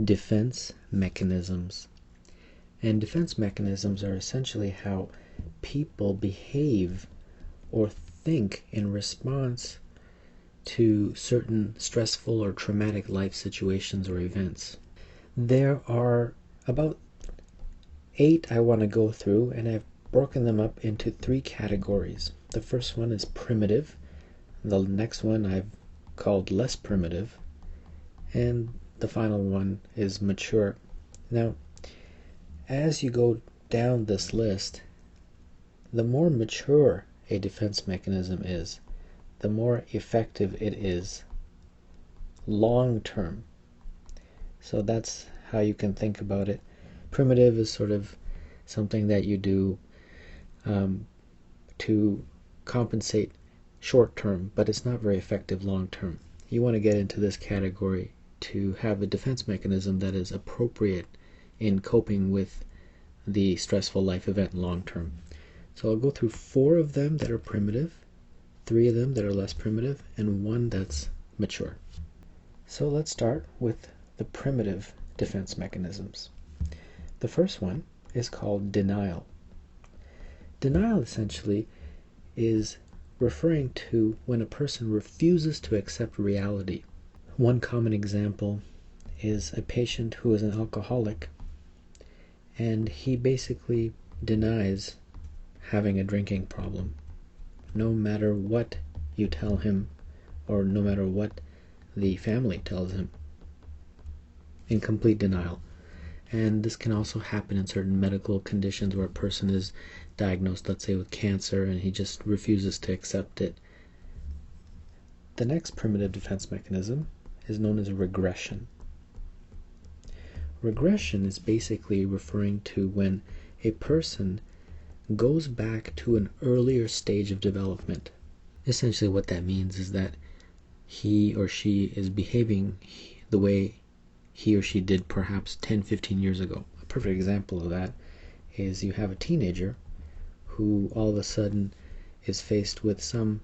defense mechanisms. And defense mechanisms are essentially how people behave or think in response to certain stressful or traumatic life situations or events. There are about 8 I want to go through, and I've broken them up into 3 categories. The first one is primitive. The next one I've called less primitive. And the final one is mature. Now, as you go down this list, the more mature a defense mechanism is, the more effective it is long term. So that's how you can think about it. Primitive is sort of something that you do to compensate short term, but it's not very effective long term. You want to get into this category to have a defense mechanism that is appropriate in coping with the stressful life event long term. So I'll go through 4 of them that are primitive, 3 of them that are less primitive, and 1 that's mature. So let's start with the primitive defense mechanisms. The first one is called denial. Denial essentially is referring to when a person refuses to accept reality. One common example is a patient who is an alcoholic, and he basically denies having a drinking problem, no matter what you tell him or no matter what the family tells him, in complete denial. And this can also happen in certain medical conditions where a person is diagnosed, let's say, with cancer, and he just refuses to accept it. The next primitive defense mechanism is known as regression. Regression is basically referring to when a person goes back to an earlier stage of development. Essentially what that means is that he or she is behaving the way he or she did perhaps 10-15 years ago. A perfect example of that is you have a teenager who all of a sudden is faced with some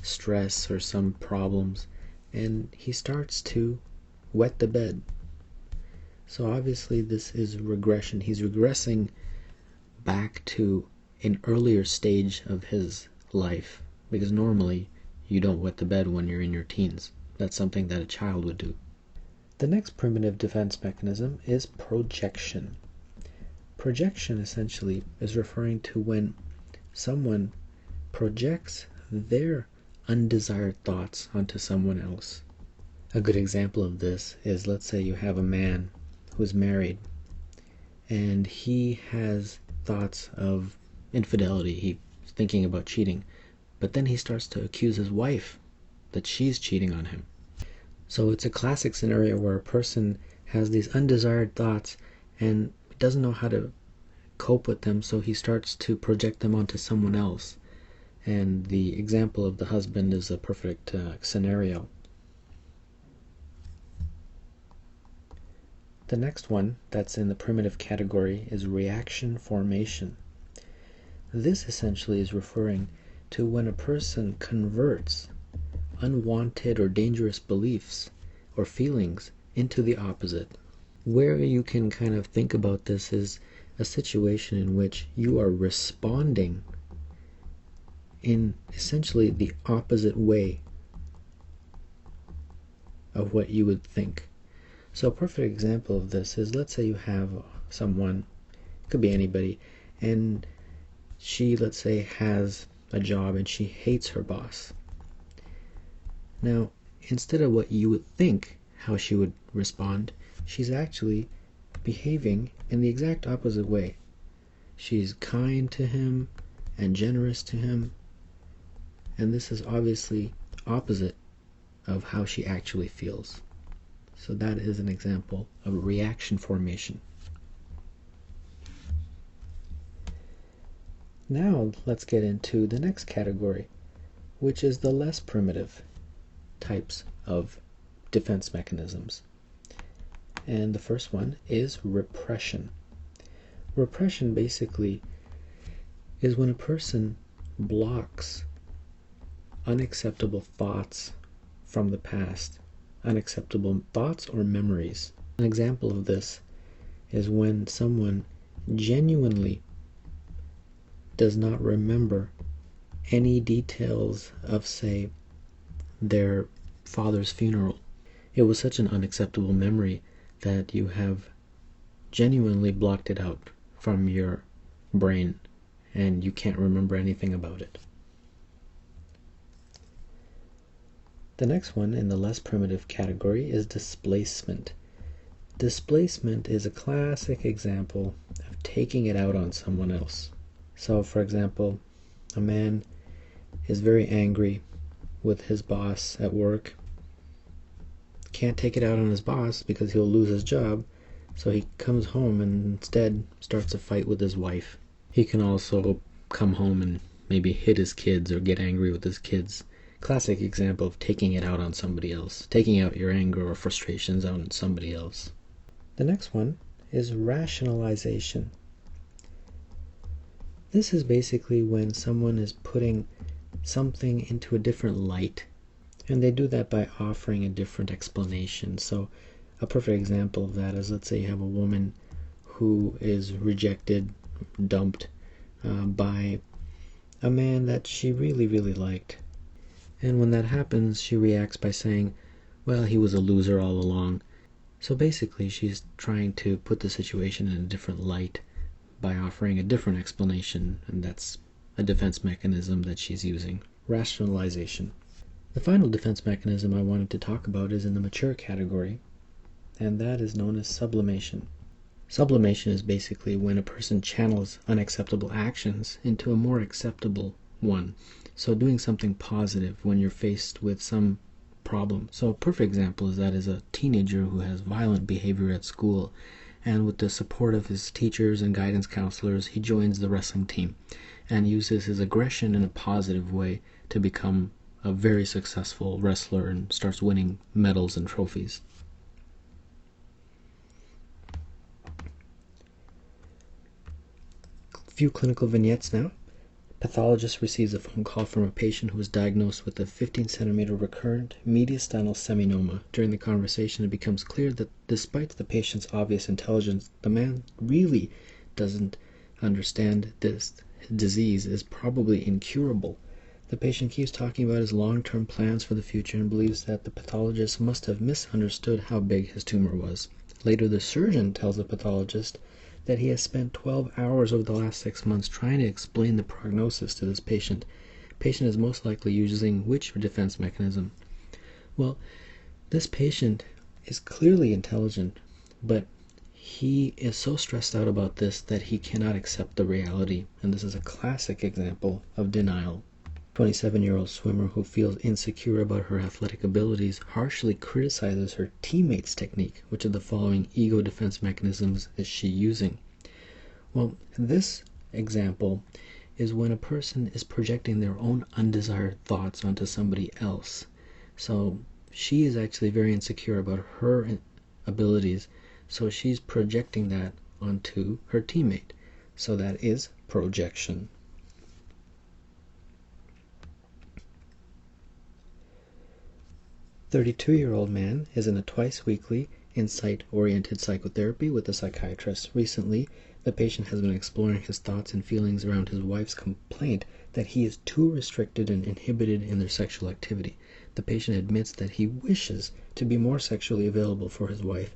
stress or some problems, and he starts to wet the bed. So obviously this is regression. He's regressing back to an earlier stage of his life, because normally you don't wet the bed when you're in your teens. That's something that a child would do. The next primitive defense mechanism is projection. Projection essentially is referring to when someone projects their undesired thoughts onto someone else. A good example of this is, let's say you have a man who's married and he has thoughts of infidelity. He's thinking about cheating, but then he starts to accuse his wife that she's cheating on him. So it's a classic scenario where a person has these undesired thoughts and doesn't know how to cope with them, so he starts to project them onto someone else. And the example of the husband is a perfect scenario. The next one that's in the primitive category is reaction formation. This essentially is referring to when a person converts unwanted or dangerous beliefs or feelings into the opposite. Where you can kind of think about this is a situation in which you are responding in essentially the opposite way of what you would think. So a perfect example of this is, let's say you have someone, could be anybody, and she, let's say, has a job and she hates her boss. Now, instead of what you would think how she would respond, she's actually behaving in the exact opposite way. She's kind to him and generous to him, and this is obviously opposite of how she actually feels. So that is an example of reaction formation. Now let's get into the next category, which is the less primitive types of defense mechanisms. And the first one is repression. Repression basically is when a person blocks unacceptable thoughts from the past unacceptable thoughts or memories. An example of this is when someone genuinely does not remember any details of, say, their father's funeral. It was such an unacceptable memory that you have genuinely blocked it out from your brain and you can't remember anything about it. The next one in the less primitive category is displacement. Displacement is a classic example of taking it out on someone else. So, for example, a man is very angry with his boss at work, can't take it out on his boss because he'll lose his job, so he comes home and instead starts a fight with his wife. He can also come home and maybe hit his kids or get angry with his kids. Classic example of taking it out on somebody else, taking out your anger or frustrations out on somebody else. The next one is rationalization. This is basically when someone is putting something into a different light, and they do that by offering a different explanation. So a perfect example of that is, let's say you have a woman who is rejected, dumped by a man that she really, really liked. And when that happens, she reacts by saying, well, he was a loser all along. So basically, she's trying to put the situation in a different light by offering a different explanation, and that's a defense mechanism that she's using. Rationalization. The final defense mechanism I wanted to talk about is in the mature category, and that is known as sublimation. Sublimation is basically when a person channels unacceptable actions into a more acceptable one. So doing something positive when you're faced with some problem. So a perfect example is that is a teenager who has violent behavior at school, and with the support of his teachers and guidance counselors, he joins the wrestling team and uses his aggression in a positive way to become a very successful wrestler and starts winning medals and trophies. A few clinical vignettes now. Pathologist receives a phone call from a patient who was diagnosed with a 15-centimeter recurrent mediastinal seminoma. During the conversation, it becomes clear that despite the patient's obvious intelligence, the man really doesn't understand this disease is probably incurable. The patient keeps talking about his long-term plans for the future and believes that the pathologist must have misunderstood how big his tumor was. Later, the surgeon tells the pathologist that he has spent 12 hours over the last 6 months trying to explain the prognosis to this patient. Patient is most likely using which defense mechanism? Well, this patient is clearly intelligent, but he is so stressed out about this that he cannot accept the reality, and this is a classic example of denial. 27-year-old swimmer who feels insecure about her athletic abilities harshly criticizes her teammates' technique. Which of the following ego defense mechanisms is she using? Well, this example is when a person is projecting their own undesired thoughts onto somebody else. So she is actually very insecure about her abilities, so she's projecting that onto her teammate. So that is projection. A 32-year-old man is in a twice-weekly insight-oriented psychotherapy with a psychiatrist. Recently, the patient has been exploring his thoughts and feelings around his wife's complaint that he is too restricted and inhibited in their sexual activity. The patient admits that he wishes to be more sexually available for his wife,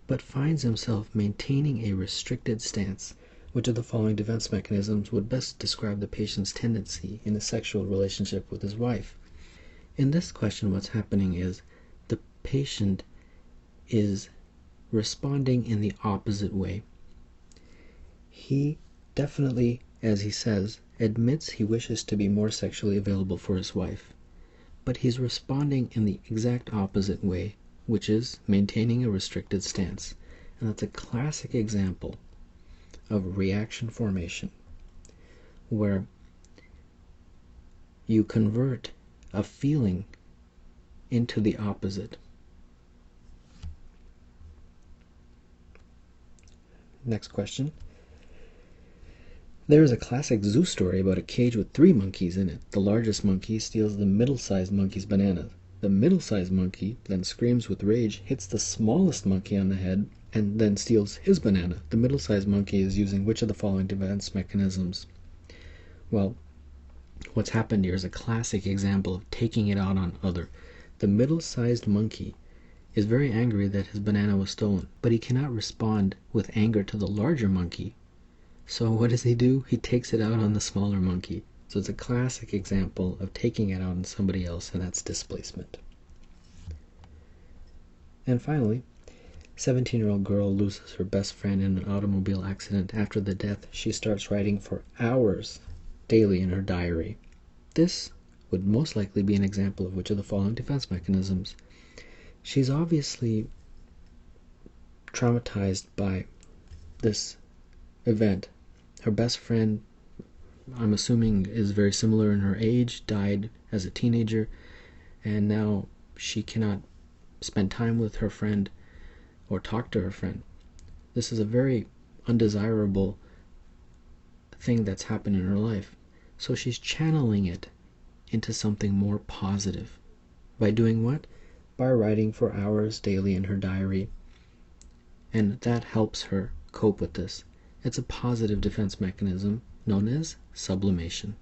but finds himself maintaining a restricted stance. Which of the following defense mechanisms would best describe the patient's tendency in a sexual relationship with his wife? In this question, what's happening is the patient is responding in the opposite way. He definitely, as he says, admits he wishes to be more sexually available for his wife, but he's responding in the exact opposite way, which is maintaining a restricted stance. And that's a classic example of reaction formation, where you convert a feeling into the opposite. Next question. There is a classic zoo story about a cage with 3 monkeys in it. The largest monkey steals the middle-sized monkey's bananas. The middle-sized monkey then screams with rage, hits the smallest monkey on the head, and then steals his banana. The middle-sized monkey is using which of the following defense mechanisms? Well, what's happened here is a classic example of taking it out on other. The middle-sized monkey is very angry that his banana was stolen, but he cannot respond with anger to the larger monkey. So what does he do? He takes it out on the smaller monkey. So it's a classic example of taking it out on somebody else, and that's displacement. And finally, 17-year-old girl loses her best friend in an automobile accident. After the death, she starts writing for hours daily in her diary. This would most likely be an example of which of the following defense mechanisms? She's obviously traumatized by this event. Her best friend, I'm assuming, is very similar in her age, died as a teenager, and now she cannot spend time with her friend or talk to her friend. This is a very undesirable thing that's happened in her life. So she's channeling it into something more positive. By doing what? By writing for hours daily in her diary. And that helps her cope with this. It's a positive defense mechanism known as sublimation.